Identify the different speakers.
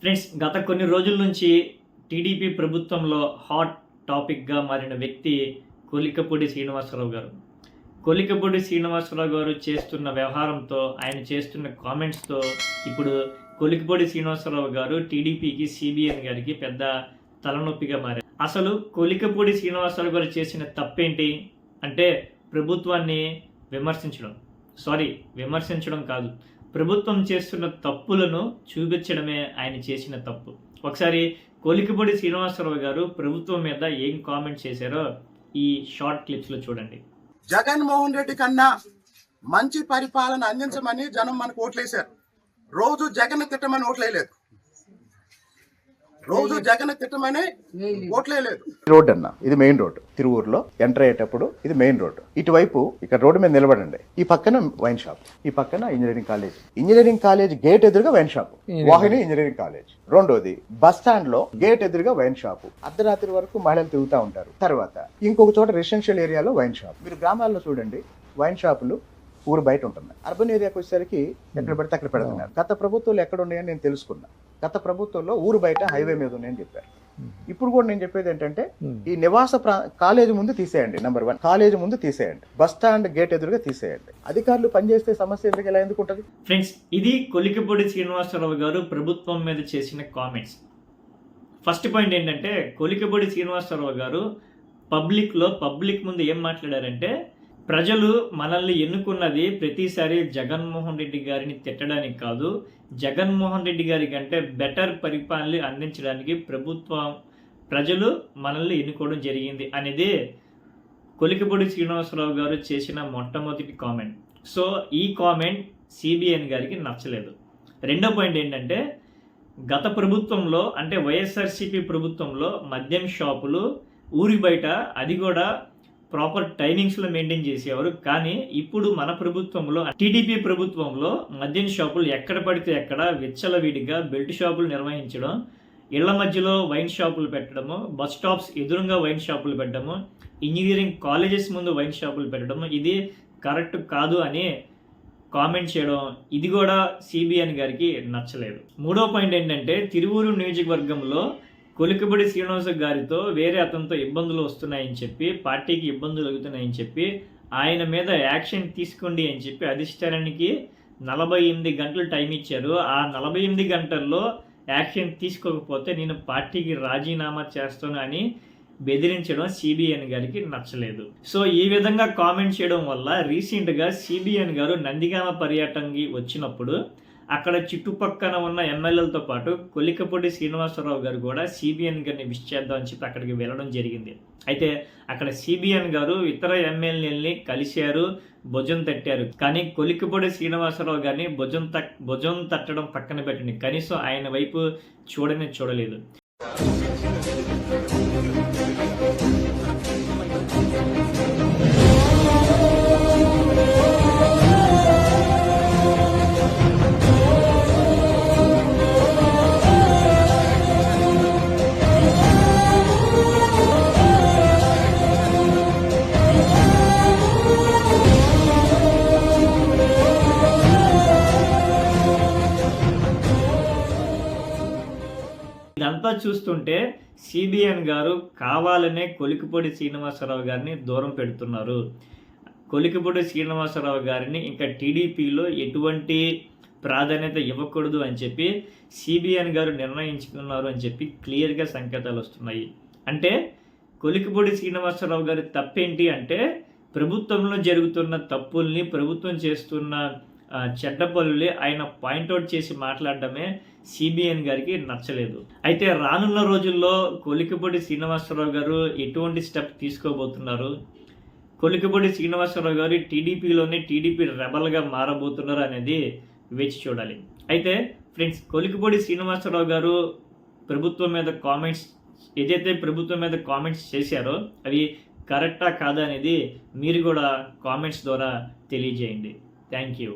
Speaker 1: Friends, గత కొన్ని రోజుల నుంచి టీడీపీ ప్రభుత్వంలో హాట్ టాపిక్గా మారిన వ్యక్తి కొలికపూడి శ్రీనివాసరావు గారు. కొలికపూడి శ్రీనివాసరావు గారు చేస్తున్న వ్యవహారంతో, ఆయన చేస్తున్న కామెంట్స్తో ఇప్పుడు కొలికపూడి శ్రీనివాసరావు గారు టీడీపీకి, సిబిఎన్ గారికి పెద్ద తలనొప్పిగా మారారు. అసలు కొలికపూడి శ్రీనివాసరావు గారు చేసిన తప్పేంటి అంటే ప్రభుత్వాన్ని విమర్శించడం కాదు, ప్రభుత్వం చేస్తున్న తప్పులను చూపించడమే ఆయన చేసిన తప్పు. ఒకసారి కొలికపూడి శ్రీనివాసరావు గారు ప్రభుత్వం మీద ఏం కామెంట్ చేశారో ఈ షార్ట్ క్లిప్స్లో చూడండి.
Speaker 2: జగన్మోహన్ రెడ్డి కన్నా మంచి పరిపాలన అందించమని జనం మనకు ఓట్లేశారు. రోజు జగన్ తిట్టమని ఓట్లేదు, రోజు జగన్ తిట్టమని ఓట్లేదు.
Speaker 3: రోడ్ అన్న, ఇది మెయిన్ రోడ్. తిరువూరులో ఎంటర్ అయ్యేటప్పుడు ఇది మెయిన్ రోడ్. ఇటువైపు ఇక్కడ రోడ్డు మీద నిలబడండి. ఈ పక్కన వైన్ షాప్, ఈ పక్కన ఇంజనీరింగ్ కాలేజ్ గేట్ ఎదురుగా వైన్ షాప్, వాహిని ఇంజనీరింగ్ కాలేజ్. రెండోది బస్ స్టాండ్ లో గేట్ ఎదురుగా వైన్ షాప్. అర్ధరాత్రి వరకు మహిళలు తిరుగుతూ ఉంటారు. తర్వాత ఇంకొక చోట రెసిడెన్షియల్ ఏరియాలో వైన్ షాప్. మీరు గ్రామాల్లో చూడండి, వైన్ షాపులు ఊరు బయట ఉంటున్నాయి. అర్బన్ ఏరియాకి వచ్చేసరికి ఎక్కడ పడితే అక్కడ పెడుతున్నారు. గత ప్రభుత్వాలు ఎక్కడ ఉన్నాయని నేను తెలుసుకున్నా. గత ప్రభుత్వంలో ఊరు బయట హైవే మీద ఉన్నాయని చెప్పారు. ఇప్పుడు కూడా నేను చెప్పేది ఏంటంటే, ఈ నివాస కాలేజీ ముందు తీసేయండి. నెంబర్ 1, కాలేజీ ముందు తీసేయండి, బస్ స్టాండ్ గేట్ ఎదురుగా తీసేయండి. అధికారులు పనిచేస్తే సమస్య ఎందుకు ఉంటుంది?
Speaker 1: ఫ్రెండ్స్, ఇది కొలికపూడి శ్రీనివాసరావు గారు ప్రభుత్వం మీద చేసిన కామెంట్స్. ఫస్ట్ పాయింట్ ఏంటంటే, కొలికపూడి శ్రీనివాసరావు గారు పబ్లిక్ ముందు ఏం మాట్లాడారంటే, ప్రజలు మనల్ని ఎన్నుకున్నది ప్రతిసారి జగన్మోహన్ రెడ్డి గారిని తిట్టడానికి కాదు, జగన్మోహన్ రెడ్డి గారి కంటే బెటర్ పరిపాలన అందించడానికి ప్రజలు మనల్ని ఎన్నుకోవడం జరిగింది అనేది కొలికపూడి శ్రీనివాసరావు గారు చేసిన మొట్టమొదటి కామెంట్. సో ఈ కామెంట్ సిబిఎన్ గారికి నచ్చలేదు. రెండో పాయింట్ ఏంటంటే, గత ప్రభుత్వంలో అంటే వైఎస్ఆర్సీపీ ప్రభుత్వంలో మద్యం షాపులు ఊరి బయట, అది కూడా ప్రాపర్ టైమింగ్స్లో మెయింటైన్ చేసేవారు. కానీ ఇప్పుడు మన ప్రభుత్వంలో, టీడీపీ ప్రభుత్వంలో మద్యం షాపులు ఎక్కడ పడితే ఎక్కడ విచ్చలవిడిగా బెల్ట్ షాపులు నిర్వహించడం, ఇళ్ల మధ్యలో వైన్ షాపులు పెట్టడము, బస్ స్టాప్స్ ఎదురుగా వైన్ షాపులు పెట్టడము, ఇంజనీరింగ్ కాలేజెస్ ముందు వైన్ షాపులు పెట్టడము, ఇది కరెక్ట్ కాదు అని కామెంట్ చేయడం, ఇది కూడా సిబిఎన్ గారికి నచ్చలేదు. మూడో పాయింట్ ఏంటంటే, తిరువూరు నియోజకవర్గంలో కొలికపూడి శ్రీనివాస గారితో వేరే అతనితో ఇబ్బందులు వస్తున్నాయని చెప్పి, పార్టీకి ఇబ్బందులు అవుతున్నాయని చెప్పి, ఆయన మీద యాక్షన్ తీసుకోండి అని చెప్పి అధిష్టానానికి 48 గంటలు టైం ఇచ్చారు. ఆ 48 గంటల్లో యాక్షన్ తీసుకోకపోతే నేను పార్టీకి రాజీనామా చేస్తాను అని బెదిరించడం సిబిఎన్ గారికి నచ్చలేదు. సో ఈ విధంగా కామెంట్ చేయడం వల్ల రీసెంట్గా సిబిఎన్ గారు నందిగామ పర్యటనకి వచ్చినప్పుడు అక్కడ చుట్టుపక్కన ఉన్న ఎమ్మెల్యేలతో పాటు కొలికపూడి శ్రీనివాసరావు గారు కూడా సిబిఎన్ గారిని విష్ చేద్దామని చెప్పి అక్కడికి వెళ్ళడం జరిగింది. అయితే అక్కడ సిబిఎన్ గారు ఇతర ఎమ్మెల్యేలని కలిశారు, భుజం తట్టారు. కానీ కొలికపూడి శ్రీనివాసరావు గారిని భుజం తట్టడం పక్కన పెట్టండి, కనీసం ఆయన వైపు చూడలేదు. ఇదంతా చూస్తుంటే సిబిఎన్ గారు కావాలనే కొలికపూడి శ్రీనివాసరావు గారిని దూరం పెడుతున్నారు. కొలికపూడి శ్రీనివాసరావు గారిని ఇంకా టీడీపీలో ఎటువంటి ప్రాధాన్యత ఇవ్వకూడదు అని చెప్పి సిబిఎన్ గారు నిర్ణయించుకున్నారు అని చెప్పి క్లియర్గా సంకేతాలు వస్తున్నాయి. అంటే కొలికపూడి శ్రీనివాసరావు గారి తప్పేంటి అంటే, ప్రభుత్వంలో జరుగుతున్న తప్పుల్ని, ప్రభుత్వం చేస్తున్న చెడ్డ పనుల్ని ఆయన పాయింట్అవుట్ చేసి మాట్లాడడమే సిబిఎన్ గారికి నచ్చలేదు. అయితే రానున్న రోజుల్లో కొలికపూడి శ్రీనివాసరావు గారు ఎటువంటి స్టెప్ తీసుకోబోతున్నారు, కొలికపూడి శ్రీనివాసరావు గారు టీడీపీ రెబల్గా మారబోతున్నారు అనేది వేచి చూడాలి. అయితే ఫ్రెండ్స్, కొలికపూడి శ్రీనివాసరావు గారు ప్రభుత్వం మీద కామెంట్స్ చేశారో అవి కరెక్టా కాదా అనేది మీరు కూడా కామెంట్స్ ద్వారా తెలియజేయండి. Thank you.